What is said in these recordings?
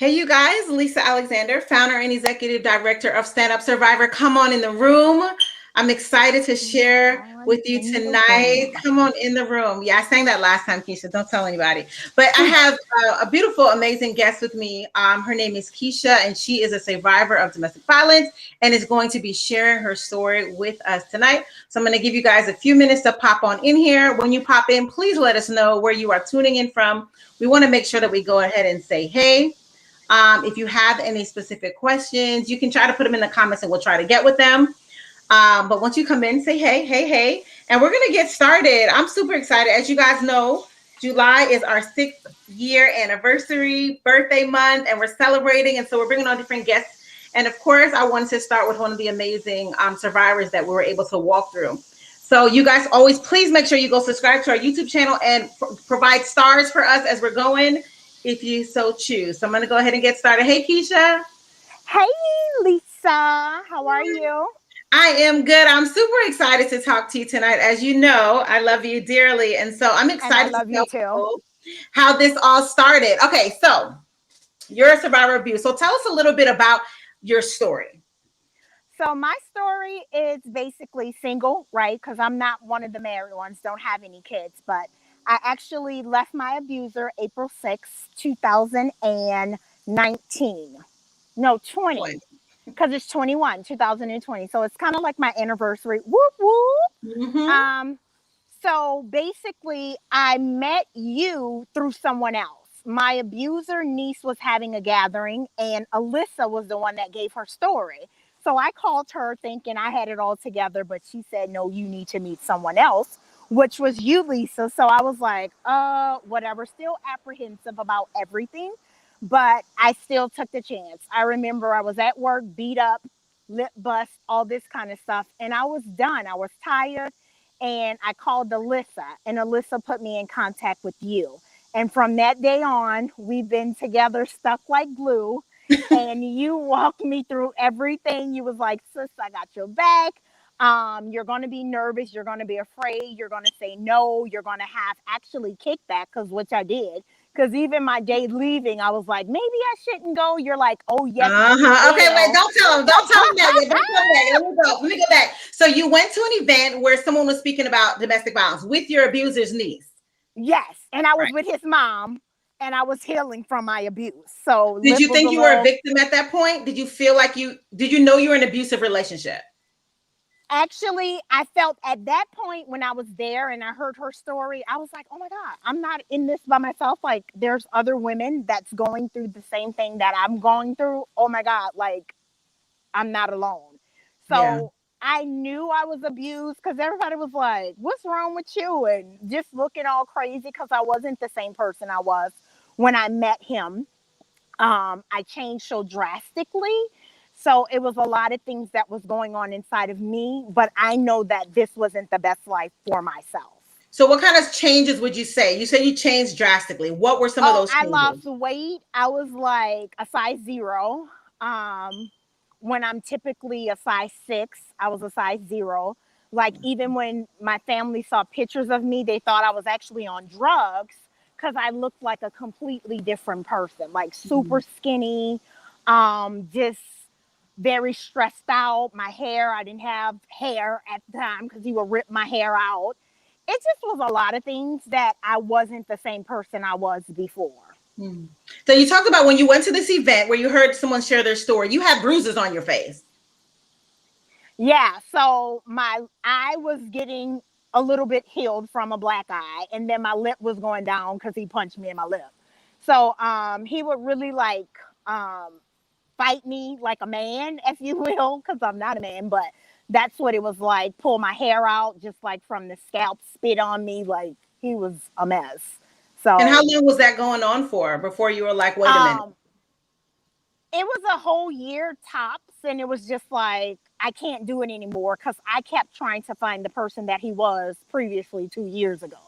Hey, you guys, Lisa Alexander, founder and executive director of Stand Up Survivor. Come on in the room. I'm excited to share On with you in the tonight. room. Come on in the room. Yeah, I sang that last time, Keisha. Don't tell anybody. But I have a beautiful, amazing guest with me. Her name is Keisha, and she is a survivor of domestic violence and is going to be sharing her story with us tonight. So I'm going to give you guys a few minutes to pop on in here. When you pop in, please let us know where you are tuning in from. We want to make sure that we go ahead and say hey. If you have any specific questions, you can try to put them in the comments and we'll try to get with them. But once you come in, say hey, hey, hey. And we're going to get started. I'm super excited. As you guys know, July is our 6th-year anniversary, birthday month, and we're celebrating. And so we're bringing on different guests. And of course, I wanted to start with one of the amazing survivors that we were able to walk through. So you guys always please make sure you go subscribe to our YouTube channel and provide stars for us as we're going, if you so choose. So I'm going to go ahead and get started. Hey, Keisha. Hey, Lisa. How are you? I am good. I'm super excited to talk to you tonight. As you know, I love you dearly. And so I'm And I excited to love you tell too. people how this all started. Okay, so you're a survivor of abuse. So tell us a little bit about your story. So, my story is basically single, right? Because I'm not one of the married ones, don't have any kids. But I actually left my abuser April 6th, 2019. No, 20. Because it's 21, 2020. So, it's kind of like my anniversary. Whoop, whoop. Mm-hmm. Um, So basically, I met you through someone else. My abuser niece was having a gathering, and Alyssa was the one that gave her story. So I called her thinking I had it all together, but she said, no, you need to meet someone else, which was you, Lisa. So I was like, whatever, still apprehensive about everything, but I still took the chance. I remember I was at work, beat up, lip bust, all this kind of stuff, and I was done. I was tired and I called Alyssa, and Alyssa put me in contact with you. And from that day on, we've been together, stuck like glue. And you walked me through everything. You was like, sis, I got your back. You're going to be nervous. You're going to be afraid. You're going to say no. You're going to have actually kickback, because which I did. Because even my day leaving, I was like, maybe I shouldn't go. You're like, oh, yes, you Uh-huh. Okay, wait, will. don't tell him. Don't tell him that yet. Don't tell him that yet. Let me go. Let me go back. So you went to an event where someone was speaking about domestic violence with your abuser's niece. Yes. And I was Right. with his mom, and I was healing from my abuse. So Did lip you was a think you were a little. victim at that point? Did you feel like did you know you were in an abusive relationship? Actually, I felt at that point when I was there and I heard her story, I was like, oh my God, I'm not in this by myself. Like, there's other women that's going through the same thing that I'm going through. Oh my God, like, I'm not alone. Yeah. So I knew I was abused because everybody was like, what's wrong with you? And just looking all crazy because I wasn't the same person I was when I met him. I changed so drastically. So it was a lot of things that was going on inside of me, but I know that this wasn't the best life for myself. So what kind of changes would you say? You said you changed drastically. What were some of Oh, those I changes? lost weight. I was like a size 0. Um, when I'm typically a size 6, I was a size 0. Like, even when my family saw pictures of me, they thought I was actually on drugs because I looked like a completely different person, like super skinny, just very stressed out. My hair, I didn't have hair at the time because he would rip my hair out. It just was a lot of things that I wasn't the same person I was before. Hmm. So you talked about when you went to this event where you heard someone share their story, you had bruises on your face. Yeah, so my eye was getting a little bit healed from a black eye, and then my lip was going down because he punched me in my lip. So he would really like um, fight me like a man, if you will, because I'm not a man, but that's what it was like. Pull my hair out, just like from the scalp, spit on me, like he was a mess. And how So long was that going on for before you were like, wait a minute? um, it was a whole year tops, and it was just like I can't do it anymore because I kept trying to find the person that he was previously 2 years ago,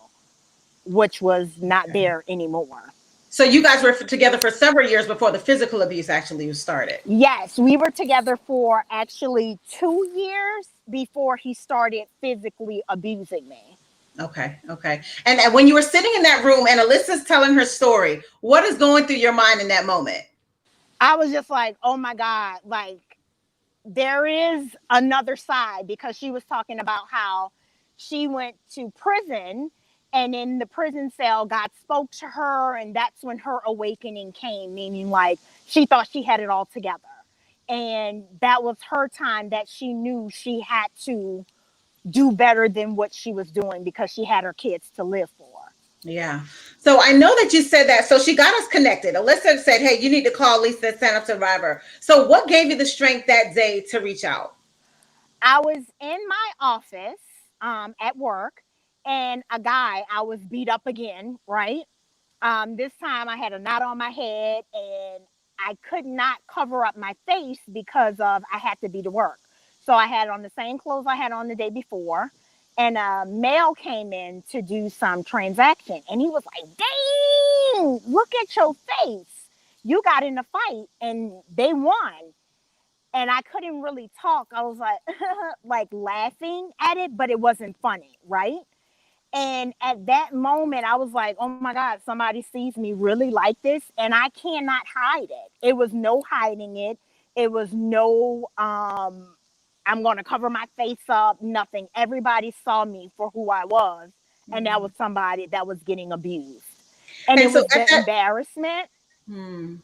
which was not Okay. there anymore. So you guys were together for several years before the physical abuse actually started. Yes, we were together for actually 2 years before he started physically abusing me. Okay, okay. And when you were sitting in that room and Alyssa's telling her story, what is going through your mind in that moment? I was just like, oh my God, like there is another side, because she was talking about how she went to prison, and in the prison cell God spoke to her, and that's when her awakening came, meaning like she thought she had it all together, and that was her time that she knew she had to do better than what she was doing because she had her kids to live for. Yeah. So I know that you said that. So she got us connected. Alyssa said, "Hey, you need to call Lisa, stand up survivor." So what gave you the strength that day to reach out? I was in my office at work, and a guy, I was beat up again, right? This time I had a knot on my head, and I could not cover up my face because of I had to be to work. So I had on the same clothes I had on the day before, and a male came in to do some transaction, and he was like, "Dang, look at your face. You got in a fight and they won." And I couldn't really talk. I was like, like laughing at it, but it wasn't funny, right? And at that moment, I was like, oh my God, somebody sees me really like this, and I cannot hide it. It was no hiding it. It was no, I'm going to cover my face up, nothing. Everybody saw me for who I was. And that was somebody that was getting abused. And And it so was at the that, embarrassment. hmm.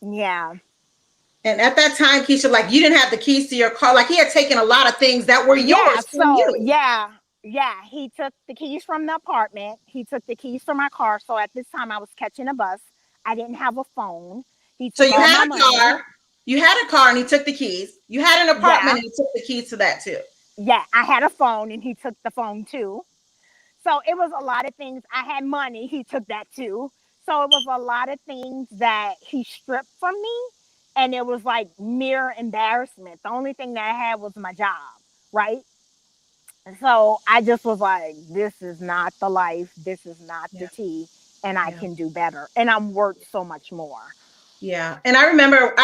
Yeah. And at that time, Keisha, like you didn't have the keys to your car. Like he had taken a lot of things that were Yeah. yours from So, you. yeah. He took the keys from the apartment. He took the keys from my car. So at this time, I was catching a bus. I didn't have a phone. He So took you all had my a money. car. You had a car and he took the keys. You had an apartment Yeah. and he took the keys to that too. Yeah. I had a phone, and he took the phone too. So it was a lot of things. I had money. He took that too. So it was a lot of things that he stripped from me. And it was like mere embarrassment. The only thing that I had was my job, right? So I just was like, this is not the life. This is not Yeah. the tea. And I Yeah. can do better. And I'm worth so much more. Yeah. And I remember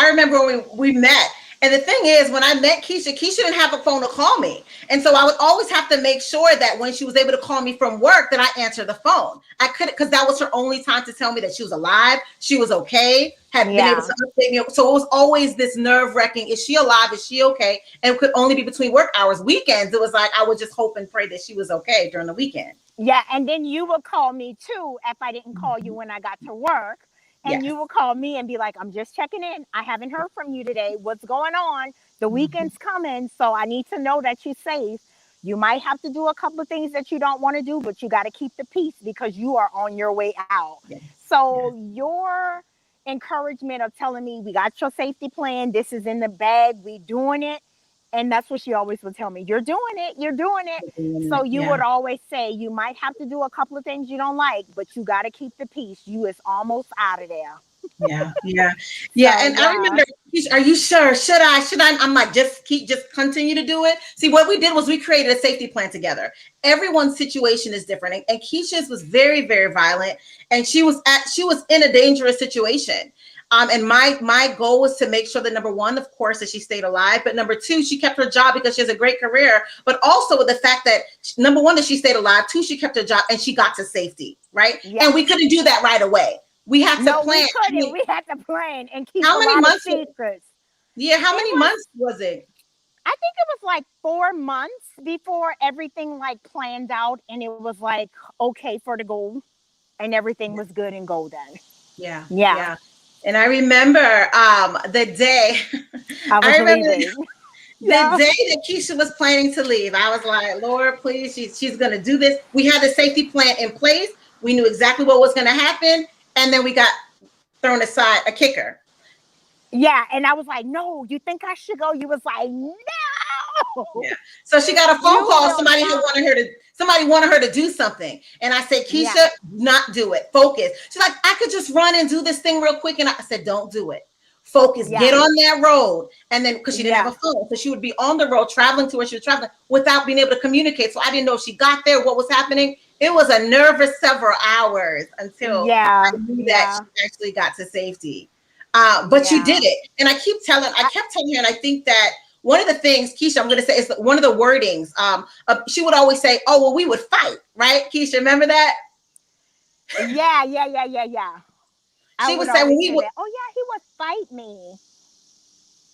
when we met. And the thing is, when I met Keisha, Keisha didn't have a phone to call me. And so I would always have to make sure that when she was able to call me from work, that I answered the phone. I couldn't, because that was her only time to tell me that she was alive, she was okay, had been able Yeah. to update me. So it was always this nerve-wracking, is she alive? Is she okay? And it could only be between work hours. Weekends, it was like I would just hope and pray that she was okay during the weekend. Yeah, and then you would call me too if I didn't call you Mhm. when I got to work. And Yes. you would call me and be like, I'm just checking in. I haven't heard from you today. What's going on? The Mhm. weekend's coming, so I need to know that you're safe. You might have to do a couple of things that you don't want to do, but you got to keep the peace because you are on your way out. Yes. So, Yes. your encouragement of telling me, we got your safety plan, this is in the bag, we doing it. And that's what she always would tell me. You're doing it. You're doing it. So you Yeah. would always say you might have to do a couple of things you don't like, but you got to keep the peace. You is almost out of there. Yeah, yeah, yeah. So And I yeah, remember, are you sure? Should I? Should I? I'm like, just continue to do it. See, what we did was we created a safety plan together. Everyone's situation is different, and Keisha's was very, very violent, and she was in a dangerous situation. And my goal was to make sure that number one, of course, that she stayed alive, but number two, she kept her job because she has a great career. But also with the fact that number one, that she stayed alive, two, she kept her job and she got to safety, right? And yes. we couldn't do that right away. We had to No, we plan. I couldn't. mean, We had to plan and keep how a many lot of months? secrets. Yeah, how It many was, months was it? I think it was like 4 months before everything like planned out, and it was like okay for the goal, and everything was good and golden. Yeah, Yeah, yeah. And I remember the day. I I was remember leaving. the Yeah, day that Keisha was planning to leave. I was like, Lord, please, she's gonna do this. We had the safety plan in place. We knew exactly what was gonna happen, and then we got thrown aside a kicker. yeah. And I was like, no, you think I should go? You was like, no, Yeah. So she got a phone you call. will not. Somebody wanted her to do something. And I said, Yeah, Keisha, not do it. Focus. She's like, I could just run and do this thing real quick. And I said, don't do it. Focus. Get yeah, on that road. And then because she didn't have yeah, a phone. So she would be on the road traveling to where she was traveling without being able to communicate. So I didn't know if she got there, what was happening. It was a nervous several hours until yeah, I knew that yeah, she actually got to safety. But you did yeah. it. And I kept telling her, and I think that one of the things, Keisha, I'm going to say is one of the wordings. She would always say, "Oh, well, we would fight, right?" Keisha, remember that? Yeah, yeah, yeah, yeah, yeah. I She would would say when always he say would, that. Oh yeah, he would fight me.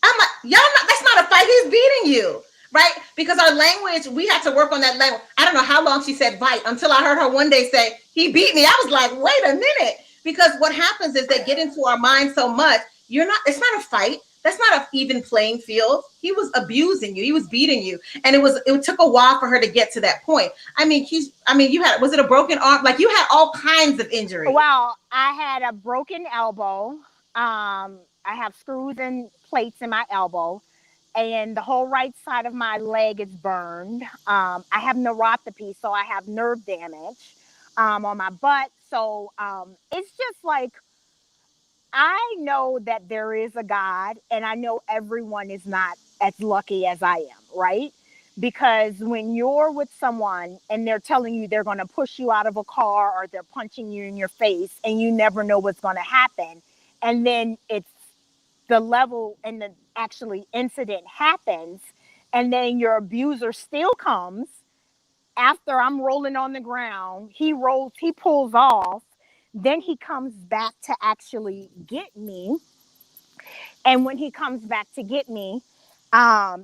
I'm like, y'all not, that's not a fight. He's beating you. Right? Because our language, we had to work on that language. I don't know how long she said fight until I heard her one day say, he beat me. I was like, wait a minute. Because what happens is they get into our mind so much, it's not a fight. That's not an even playing field. He was abusing you. He was beating you. And it took a while for her to get to that point. You had, was it a broken arm? Like you had all kinds of injuries. Well, I had a broken elbow. I have screws and plates in my elbow, and the whole right side of my leg is burned. I have neuropathy, so I have nerve damage on my butt. So it's just like I know that there is a God, and I know everyone is not as lucky as I am, right? Because when you're with someone and they're telling you they're going to push you out of a car or they're punching you in your face, and you never know what's going to happen, and then it's the level and the actually incident happens, and then your abuser still comes after I'm rolling on the ground, he pulls off, then he comes back to actually get me. And when he comes back to get me,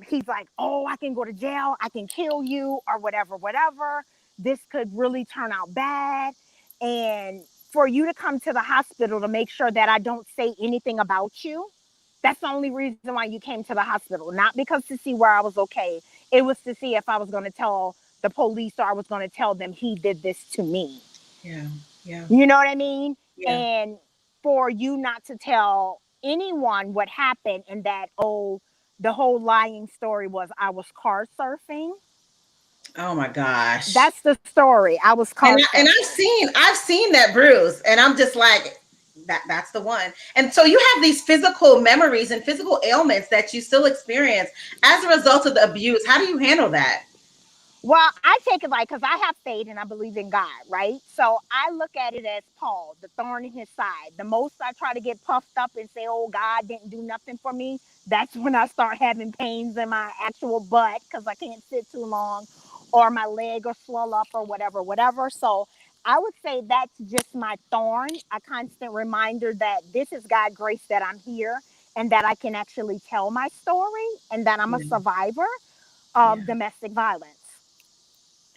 he's like, oh, I can go to jail, I can kill you, or whatever, whatever. This could really turn out bad. And for you to come to the hospital to make sure that I don't say anything about you, that's the only reason why you came to the hospital. Not because to see where I was okay. It was to see if I was going to tell the police or I was going to tell them he did this to me. Yeah. Yeah. You know what I mean? Yeah. And for you not to tell anyone what happened and that, oh, the whole lying story was I was car surfing. Oh my gosh. That's the story. I was car And surfing. I've seen that bruise, and I'm just like, that's the one. And so you have these physical memories and physical ailments that you still experience as a result of the abuse. How do you handle that? Well, I take it like, because I have faith and I believe in God, right? So I look at it as Paul, the thorn in his side. The most I try to get puffed up and say, oh, God didn't do nothing for me, that's when I start having pains in my actual butt because I can't sit too long or my leg will swell up or whatever, whatever. So I would say that's just my thorn, a constant reminder that this is God's grace that I'm here and that I can actually tell my story and that I'm a Yeah. survivor Yeah. of domestic violence.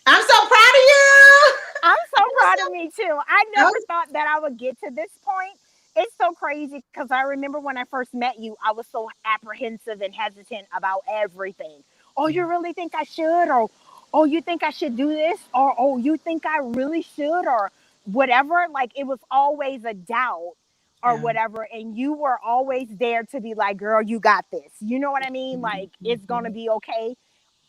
I'm so proud of you. I'm so I'm proud of so, me too. I I'm, never thought that I would get to this point. It's so crazy because I remember when I first met you, I was so apprehensive and hesitant about everything. Oh, yeah. you really think I should? Or, oh, you think I should do this? Or, oh, you think I really should? Or whatever. Like it was always a doubt or Yeah. whatever. And you were always there to be like, girl, you got this. You know what I mean? Mhm, Like it's going to mhm. be okay.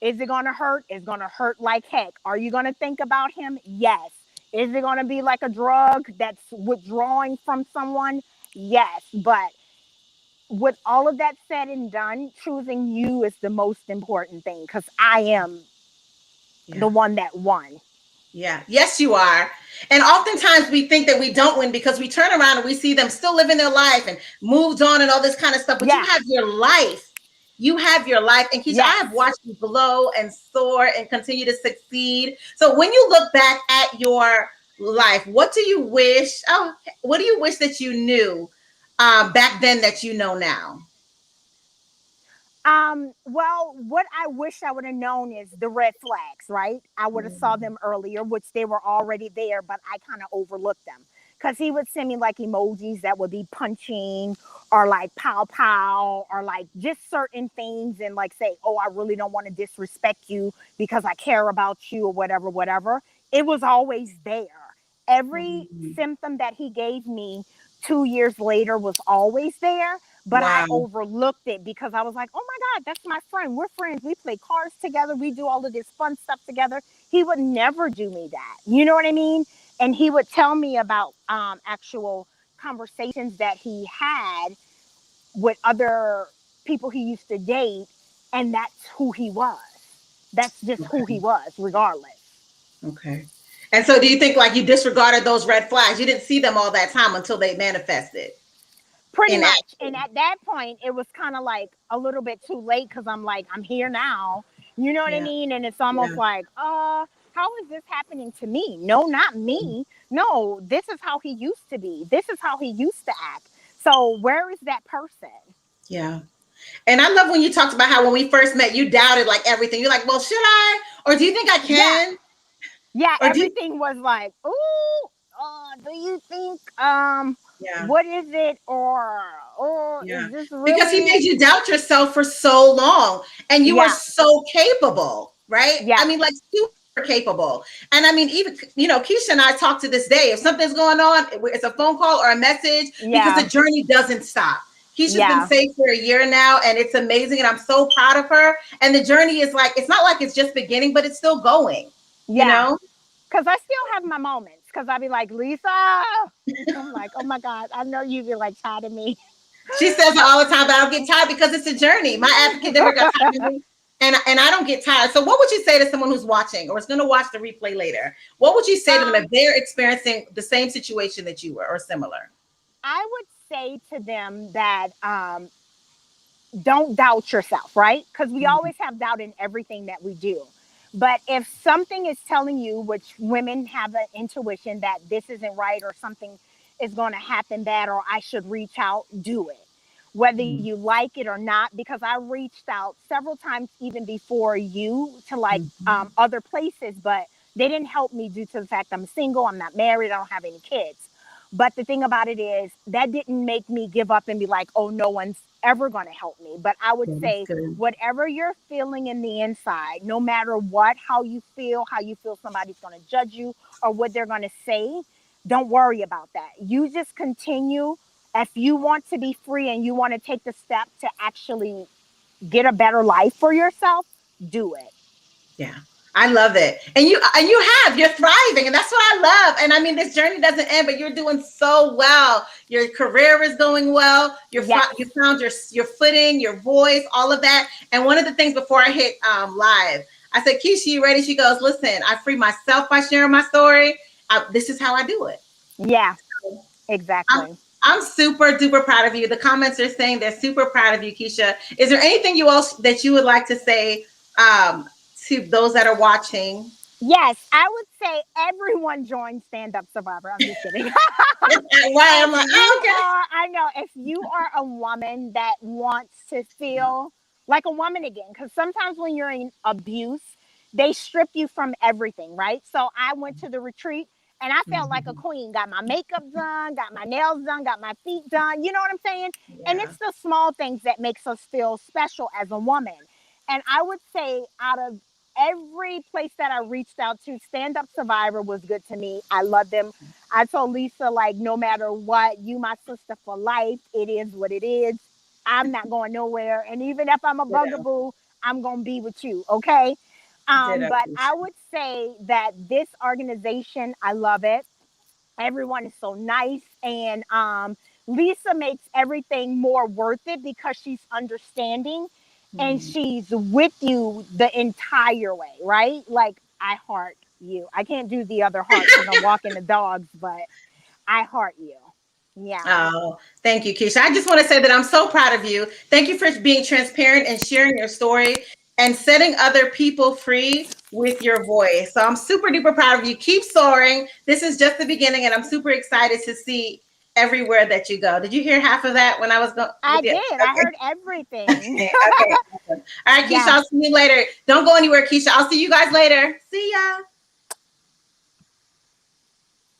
Is it going to hurt? It's going to hurt like heck. Are you going to think about him? Yes. Is it going to be like a drug that's withdrawing from someone? Yes. But with all of that said and done, choosing you is the most important thing because I am the Yeah. one that won. Yeah. Yes, you are. And oftentimes we think that we don't win because we turn around and we see them still living their life and moved on and all this kind of stuff. But you Yes. have your life. You have your life. And Keisha, I have Yes. watched you glow and soar and continue to succeed. So when you look back at your life, what do you wish that you knew back then that you know now? Well, what I wish I would have known is the red flags, right? I would have saw Mm, them earlier, which they were already there, but I kind of overlooked them. Cause he would send me like emojis that would be punching or like pow pow or like just certain things and like say, oh, I really don't want to disrespect you because I care about you or whatever, whatever. It was always there. Every mm. symptom that he gave me 2 years later was always there, but I Wow. overlooked it because I was like, oh my God, that's my friend. We're friends. We play cards together. We do all of this fun stuff together. He would never do me that. You know what I mean? And he would tell me about actual conversations that he had with other people he used to date. And that's who he was. That's just who he Okay. was, regardless. Okay. And so do you think like you disregarded those red flags? You didn't see them all that time until they manifested Pretty in much. And action. at that point, it was kind of like a little bit too late because I'm like, I'm here now. You know what I Yeah. mean? And it's almost Yeah. like, how is this happening to me? No, not me. No, this is how he used to be. This is how he used to act. So where is that person? Yeah. And I love when you talked about how when we first met, you doubted like everything. You're like, well, should I? Or do you think I Yeah. can? Yeah, Or do you? everything was like, ooh, do you think Yeah. what is it? Or Yeah. is this Because he really? made you doubt yourself for so long and you are Yeah, so capable, right? I yeah, mean, like super capable. And I mean, even, Keisha and I talk to this day. If something's going on, it's a phone call or a message because the yeah, journey doesn't stop. Keisha's been yeah, safe for a year now and it's amazing. And I'm so proud of her. And the journey is like, it's not like it's just beginning, but it's still going, you yeah. know? Because I still have my moments. Because I'd be like, Lisa, I'm like, oh my God, I know you be like tired of me. She says it all the time, but I don't get tired because it's a journey. My academic got tired of me, and I don't get tired. So, what would you say to someone who's watching or is going to watch the replay later? What would you say to them if um, they're experiencing the same situation that you were or similar? I would say to them that don't doubt yourself, right? Because we Mhm. always have doubt in everything that we do. But if something is telling you, which women have an intuition that this isn't right or something is going to happen bad or I should reach out, do it. Whether you Mhm. like it or not, because I reached out several times even before you to like Mhm. other places, but they didn't help me due to the fact I'm single, I'm not married, I don't have any kids. But the thing about it is, that didn't make me give up and be like, oh, no one's ever going to help me. But I would Yeah, that's say, good. whatever you're feeling in the inside, no matter what, how you feel somebody's going to judge you or what they're going to say, don't worry about that. You just continue. If you want to be free and you want to take the step to actually get a better life for yourself, do it. Yeah. I love it. You're thriving and that's what I love. And I mean this journey doesn't end, but you're doing so well. Your career is going well. Yes. You found your footing, your voice, all of that. And one of the things before I hit live, I said, Keisha, you ready? She goes, listen, I free myself by sharing my story. This is how I do it. Yeah, I'm exactly. I'm super duper proud of you. The comments are saying they're super proud of you, Keisha. Is there anything you else that you would like to say um, to those that are watching? Yes, I would say everyone join Stand Up Survivor. I'm just kidding. Right. I'm If like, you oh, okay. are, I know, if you are a woman that wants to feel like a woman again, because sometimes when you're in abuse, they strip you from everything, right? So I went to the retreat and I felt like a Mhm. queen, got my makeup done, got my nails done, got my feet done. You know what I'm saying? And Yeah. it's the small things that makes us feel special as a woman. And I would say out of every place that I reached out to, Stand Up Survivor was good to me. I love them. I told Lisa, like, no matter what, you my sister for life. It is what it is. I'm not going nowhere. And even if I'm a Ditto. bugaboo, I'm going to be with you. Okay. Ditto, But I Keisha. would say that this organization, I love it. Everyone is so nice. And Lisa makes everything more worth it because she's understanding and Mhm. she's with you the entire way, right? Like, I heart you. I can't do the other heart because I'm walking the dogs, but I heart you. Yeah. Oh, thank you, Keisha. I just want to say that I'm so proud of you. Thank you for being transparent and sharing your story and setting other people free with your voice. So I'm super duper proud of you. Keep soaring. This is just the beginning, and I'm super excited to see everywhere that you go. Did you hear half of that when I was going I with you? did. I Okay. heard everything. Okay. Awesome. All right, Keisha, Yeah. I'll see you later. Don't go anywhere, Keisha. I'll see you guys later. See ya.